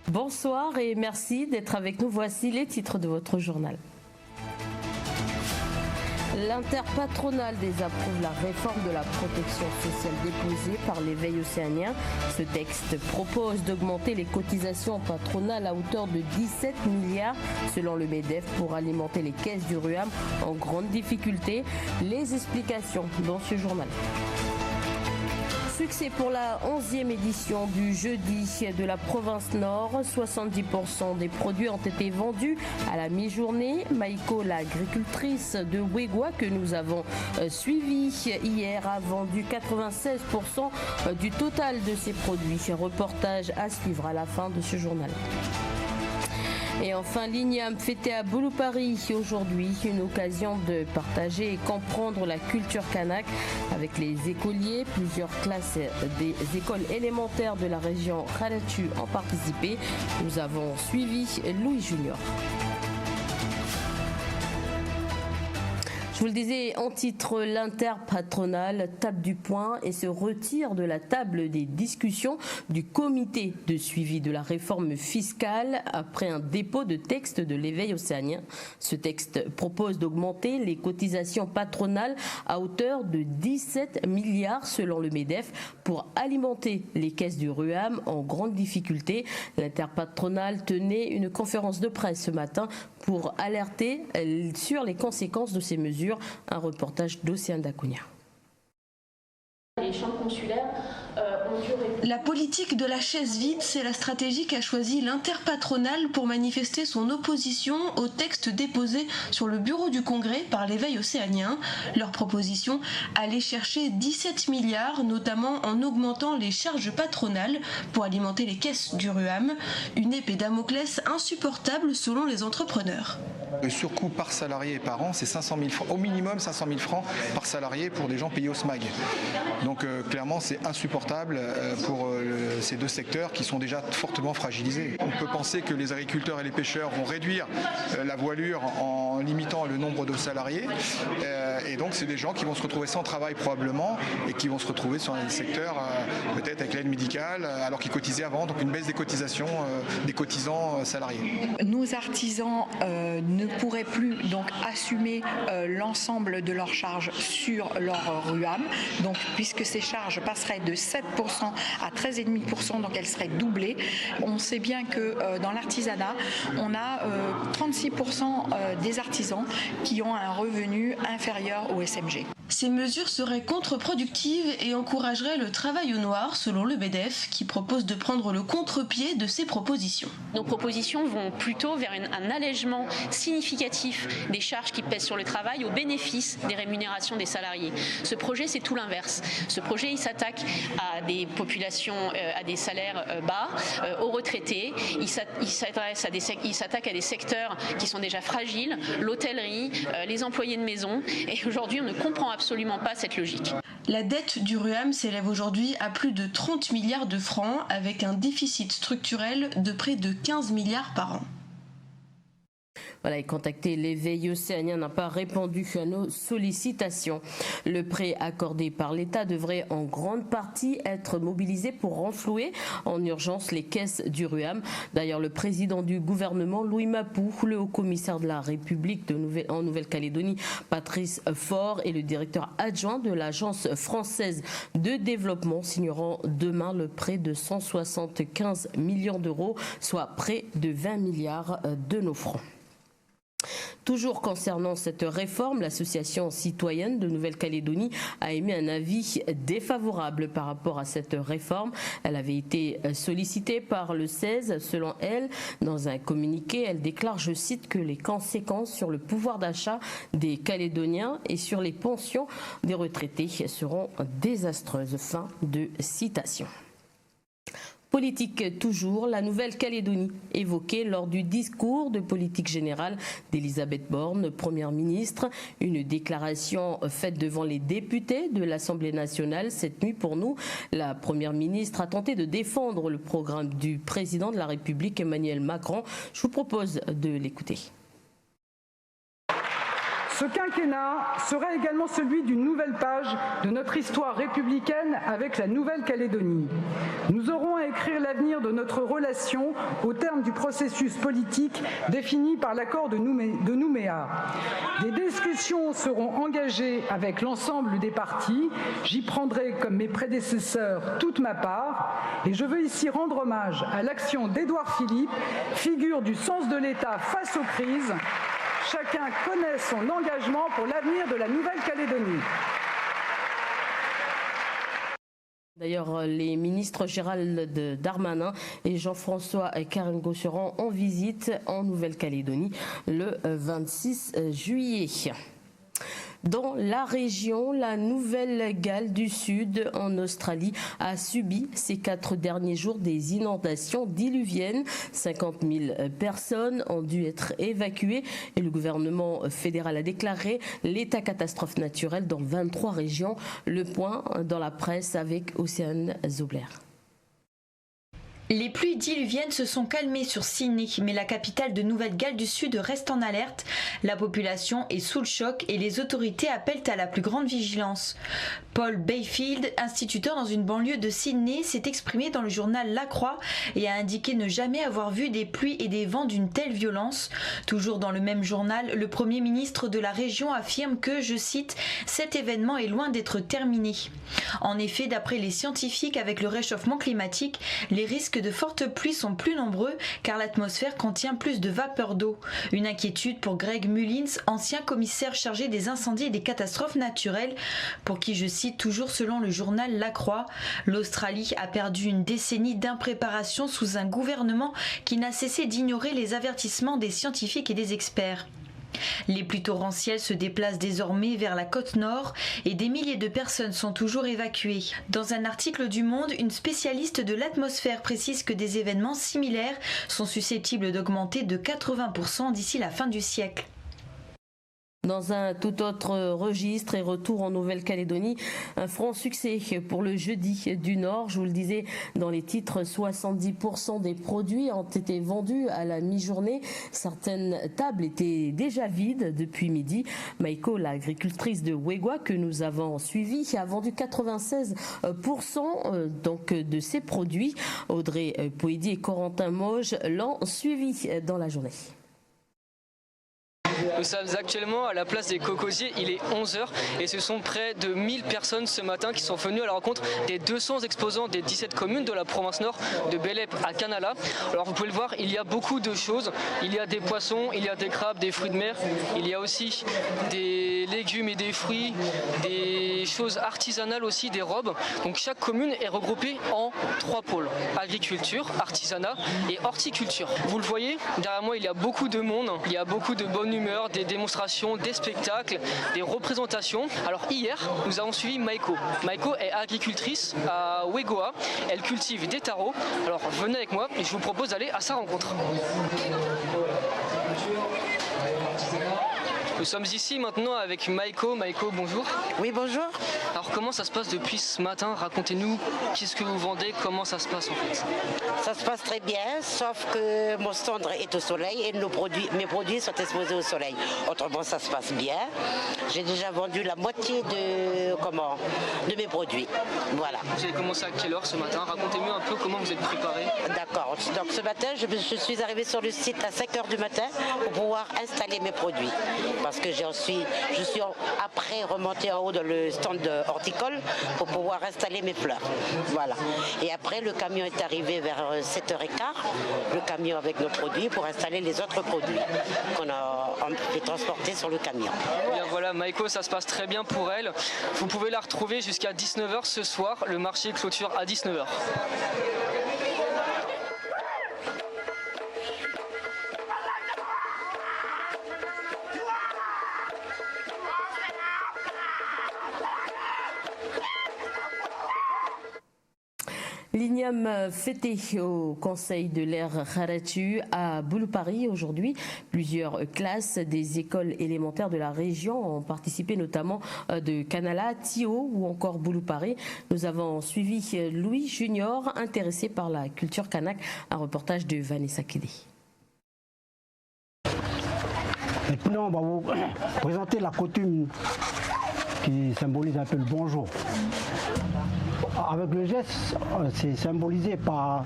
Bonsoir et merci d'être avec nous. Voici les titres de votre journal. L'interpatronale désapprouve la réforme de la protection sociale déposée par l'éveil océanien. Ce texte propose d'augmenter les cotisations patronales à hauteur de 17 milliards selon le MEDEF pour alimenter les caisses du RUAM en grande difficulté. Les explications dans ce journal. Succès pour la 11e édition du Jeudi de la province Nord. 70% des produits ont été vendus à la mi-journée. Maïko, l'agricultrice de Wegwa que nous avons suivie hier, a vendu 96% du total de ses produits. Reportage à suivre à la fin de ce journal. Et enfin, l'INIAM fêté à Boulou-Paris aujourd'hui, une occasion de partager et comprendre la culture kanak avec les écoliers. Plusieurs classes des écoles élémentaires de la région Kharatu ont participé. Nous avons suivi Louis Junior. Je vous le disais en titre, l'interpatronale tape du poing et se retire de la table des discussions du comité de suivi de la réforme fiscale après un dépôt de texte de l'éveil océanien. Ce texte propose d'augmenter les cotisations patronales à hauteur de 17 milliards selon le MEDEF pour alimenter les caisses du RUAM en grande difficulté. L'interpatronale tenait une conférence de presse ce matin pour alerter sur les conséquences de ces mesures. Un reportage d'Océane Dacunia. Les chambres consulaires ont duré. La politique de la chaise vide, c'est la stratégie qu'a choisie l'interpatronale pour manifester son opposition au texte déposé sur le bureau du Congrès par l'éveil océanien. Leur proposition allait chercher 17 milliards, notamment en augmentant les charges patronales pour alimenter les caisses du RUAM. Une épée Damoclès insupportable selon les entrepreneurs. Le surcoût par salarié et par an, c'est 500 000 francs, au minimum 500 000 francs par salarié pour des gens payés au SMAG. Donc clairement, c'est insupportable pour ces deux secteurs qui sont déjà fortement fragilisés. On peut penser que les agriculteurs et les pêcheurs vont réduire la voilure en limitant le nombre de salariés. Et donc, c'est des gens qui vont se retrouver sans travail probablement et qui vont se retrouver sur un secteur peut-être avec l'aide médicale alors qu'ils cotisaient avant. Donc une baisse des cotisations des cotisants salariés. Nos artisans ne pourraient plus donc assumer l'ensemble de leurs charges sur leur RUAM. Donc, puisque ces charges passeraient de 7% à 13,5%, donc elles seraient doublées. On sait bien que dans l'artisanat, on a 36% des artisans qui ont un revenu inférieur au SMG. Ces mesures seraient contre-productives et encourageraient le travail au noir, selon le MEDEF, qui propose de prendre le contre-pied de ces propositions. Nos propositions vont plutôt vers un allègement significatif des charges qui pèsent sur le travail au bénéfice des rémunérations des salariés. Ce projet, c'est tout l'inverse. Ce projet, il s'attaque à des populations, à des salaires bas, aux retraités. Il s'attaque à des secteurs qui sont déjà fragiles, l'hôtellerie, les employés de maison. Et aujourd'hui, on ne comprend absolument pas cette logique. La dette du RUAM s'élève aujourd'hui à plus de 30 milliards de francs avec un déficit structurel de près de 15 milliards par an. Voilà, et contacté, l'éveil océanien n'a pas répondu à nos sollicitations. Le prêt accordé par l'État devrait en grande partie être mobilisé pour renflouer en urgence les caisses du RUAM. D'ailleurs, le président du gouvernement, Louis Mapou, le haut-commissaire de la République en Nouvelle-Calédonie, Patrice Faure, et le directeur adjoint de l'Agence française de développement signeront demain le prêt de 175 millions d'euros, soit près de 20 milliards de nos francs. Toujours concernant cette réforme, l'association citoyenne de Nouvelle-Calédonie a émis un avis défavorable par rapport à cette réforme. Elle avait été sollicitée par le 16. Selon elle, dans un communiqué, elle déclare, je cite, que les conséquences sur le pouvoir d'achat des Calédoniens et sur les pensions des retraités seront désastreuses. Fin de citation. Politique toujours, la Nouvelle-Calédonie évoquée lors du discours de politique générale d'Elisabeth Borne, Première ministre. Une déclaration faite devant les députés de l'Assemblée nationale cette nuit. Pour nous, la Première ministre a tenté de défendre le programme du président de la République, Emmanuel Macron. Je vous propose de l'écouter. Ce quinquennat sera également celui d'une nouvelle page de notre histoire républicaine avec la Nouvelle-Calédonie. Nous aurons à écrire l'avenir de notre relation au terme du processus politique défini par l'accord de Nouméa. Des discussions seront engagées avec l'ensemble des partis. J'y prendrai, comme mes prédécesseurs, toute ma part. Et je veux ici rendre hommage à l'action d'Édouard Philippe, figure du sens de l'État face aux crises. Chacun connaît son engagement pour l'avenir de la Nouvelle-Calédonie. D'ailleurs, les ministres Gérald Darmanin et Jean-François Carengo seront en visite en Nouvelle-Calédonie le 26 juillet. Dans la région, la Nouvelle-Galles du Sud, en Australie, a subi ces 4 derniers jours des inondations diluviennes. 50 000 personnes ont dû être évacuées et le gouvernement fédéral a déclaré l'état catastrophe naturelle dans 23 régions. Le point dans la presse avec Océane Zobler. Les pluies diluviennes se sont calmées sur Sydney, mais la capitale de Nouvelle-Galles du Sud reste en alerte. La population est sous le choc et les autorités appellent à la plus grande vigilance. Paul Bayfield, instituteur dans une banlieue de Sydney, s'est exprimé dans le journal La Croix et a indiqué ne jamais avoir vu des pluies et des vents d'une telle violence. Toujours dans le même journal, le Premier ministre de la région affirme que, je cite, « cet événement est loin d'être terminé ». En effet, d'après les scientifiques, avec le réchauffement climatique, les risques de fortes pluies sont plus nombreux car l'atmosphère contient plus de vapeur d'eau. Une inquiétude pour Greg Mullins, ancien commissaire chargé des incendies et des catastrophes naturelles, pour qui, je cite toujours selon le journal La Croix, l'Australie a perdu une décennie d'impréparation sous un gouvernement qui n'a cessé d'ignorer les avertissements des scientifiques et des experts. Les pluies torrentielles se déplacent désormais vers la côte nord et des milliers de personnes sont toujours évacuées. Dans un article du Monde, une spécialiste de l'atmosphère précise que des événements similaires sont susceptibles d'augmenter de 80% d'ici la fin du siècle. Dans un tout autre registre et retour en Nouvelle-Calédonie, un franc succès pour le Jeudi du Nord. Je vous le disais dans les titres, 70% des produits ont été vendus à la mi-journée. Certaines tables étaient déjà vides depuis midi. Maïko, l'agricultrice de Wegua que nous avons suivie, a vendu 96% donc de ses produits. Audrey Poëdi et Corentin Moge l'ont suivi dans la journée. Nous sommes actuellement à la place des Cocosiers, il est 11h et ce sont près de 1000 personnes ce matin qui sont venues à la rencontre des 200 exposants des 17 communes de la province nord de Bélep à Canala. Alors vous pouvez le voir, il y a beaucoup de choses, il y a des poissons, il y a des crabes, des fruits de mer, il y a aussi des légumes et des fruits, des choses artisanales aussi, des robes. Donc chaque commune est regroupée en 3 pôles, agriculture, artisanat et horticulture. Vous le voyez, derrière moi il y a beaucoup de monde, il y a beaucoup de bonne humeur, des démonstrations, des spectacles, des représentations. Alors hier, nous avons suivi Maïko. Maïko est agricultrice à Wegua. Elle cultive des tarots. Alors venez avec moi et je vous propose d'aller à sa rencontre. Nous sommes ici maintenant avec Maïko. Maïko, bonjour. Oui, bonjour. Alors comment ça se passe depuis ce matin? Racontez-nous, qu'est-ce que vous vendez, comment ça se passe en fait? Ça se passe très bien, sauf que mon stand est au soleil et mes produits sont exposés au soleil. Autrement, ça se passe bien. J'ai déjà vendu la moitié de mes produits. Voilà. Vous avez commencé à quelle heure ce matin? Racontez-nous un peu comment vous êtes préparé. D'accord. Donc ce matin, je suis arrivée sur le site à 5h du matin pour pouvoir installer mes produits. Parce que je suis après remonté en haut dans le stand horticole pour pouvoir installer mes fleurs. Voilà. Et après, le camion est arrivé vers 7h15, le camion avec nos produits pour installer les autres produits qu'on a fait transporter sur le camion. Bien voilà, Maïko, ça se passe très bien pour elle. Vous pouvez la retrouver jusqu'à 19h ce soir. Le marché clôture à 19h. L'igname fêté au Conseil de l'air Kharatu à Boulupari aujourd'hui. Plusieurs classes des écoles élémentaires de la région ont participé, notamment de Canala, Tio ou encore Boulupari. Nous avons suivi Louis Junior, intéressé par la culture kanak. Un reportage de Vanessa Kédé. Maintenant, on va vous présenter la coutume qui symbolise un peu le bonjour. Avec le geste, c'est symbolisé par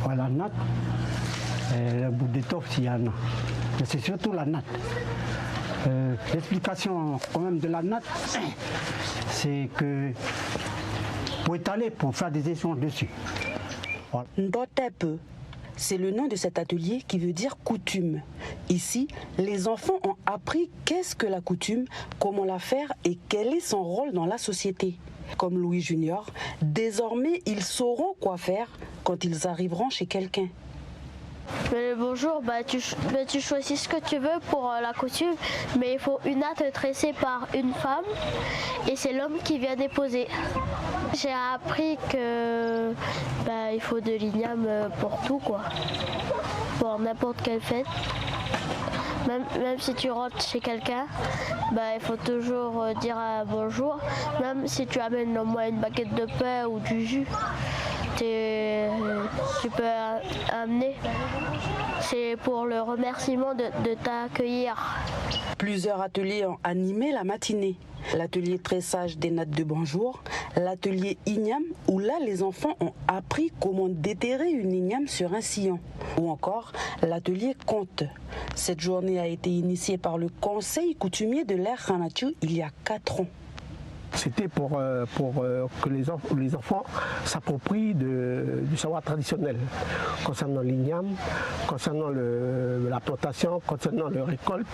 la natte et le bout d'étoffe s'il y en a. Mais c'est surtout la natte. L'explication quand même de la natte, c'est que pour étaler, pour faire des échanges dessus. Voilà. Ndotepe, c'est le nom de cet atelier qui veut dire coutume. Ici, les enfants ont appris qu'est-ce que la coutume, comment la faire et quel est son rôle dans la société. Comme Louis Junior, désormais ils sauront quoi faire quand ils arriveront chez quelqu'un. Le bonjour, tu choisis ce que tu veux pour la coutume, mais il faut une natte tressée par une femme et c'est l'homme qui vient déposer. J'ai appris que il faut de l'igname pour tout, quoi, pour n'importe quelle fête. Même si tu rentres chez quelqu'un, il faut toujours dire bonjour. Même si tu amènes au moins une baguette de pain ou du jus, tu peux amener. C'est pour le remerciement de t'accueillir. Plusieurs ateliers ont animé la matinée. L'atelier tressage des nattes de bonjour, l'atelier igname où là les enfants ont appris comment déterrer une igname sur un sillon. Ou encore l'atelier conte. Cette journée a été initiée par le conseil coutumier de l'Air Ranatu il y a 4 ans. C'était pour que les enfants s'approprient du savoir traditionnel concernant l'igname, concernant la plantation, concernant la récolte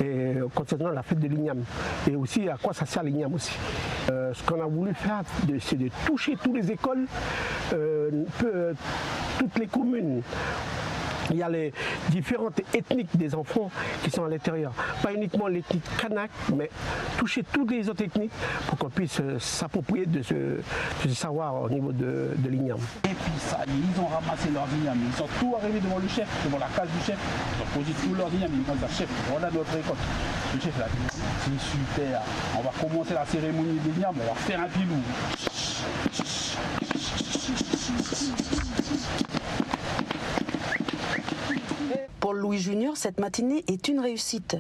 et concernant la fête de l'igname. Et aussi à quoi ça sert l'igname aussi. Ce qu'on a voulu faire, c'est de toucher toutes les écoles, toutes les communes. Il y a les différentes ethniques des enfants qui sont à l'intérieur. Pas uniquement l'ethnique kanak, mais toucher toutes les autres ethniques pour qu'on puisse s'approprier de ce savoir au niveau de l'igname. Et puis ça, ils ont ramassé leurs ignames. Ils sont tous arrivés devant le chef, devant la case du chef. Ils ont posé tous leurs ignames. Ils ont dit, chef, voilà notre récolte. Le chef a dit, c'est super. On va commencer la cérémonie des ignames. On va faire un pilou. Pour Louis Junior, cette matinée est une réussite.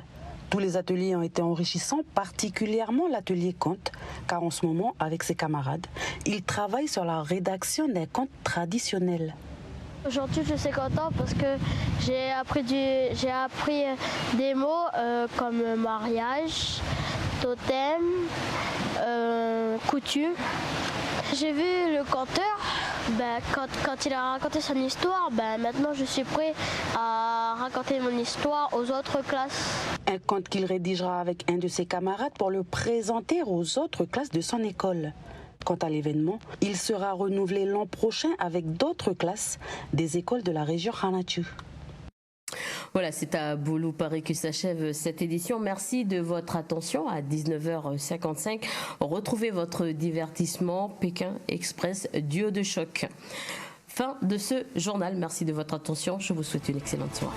Tous les ateliers ont été enrichissants, particulièrement l'atelier conte, car en ce moment, avec ses camarades, il travaille sur la rédaction des contes traditionnels. Aujourd'hui, je suis content parce que j'ai appris des mots comme mariage, totem, coutume. J'ai vu le conteur, quand il a raconté son histoire, maintenant je suis prêt à raconter mon histoire aux autres classes. Un conte qu'il rédigera avec un de ses camarades pour le présenter aux autres classes de son école. Quant à l'événement, il sera renouvelé l'an prochain avec d'autres classes des écoles de la région Ranatu. Voilà, c'est à Boulou-Paris que s'achève cette édition. Merci de votre attention. À 19h55, retrouvez votre divertissement Pékin Express duo de choc. Fin de ce journal. Merci de votre attention. Je vous souhaite une excellente soirée.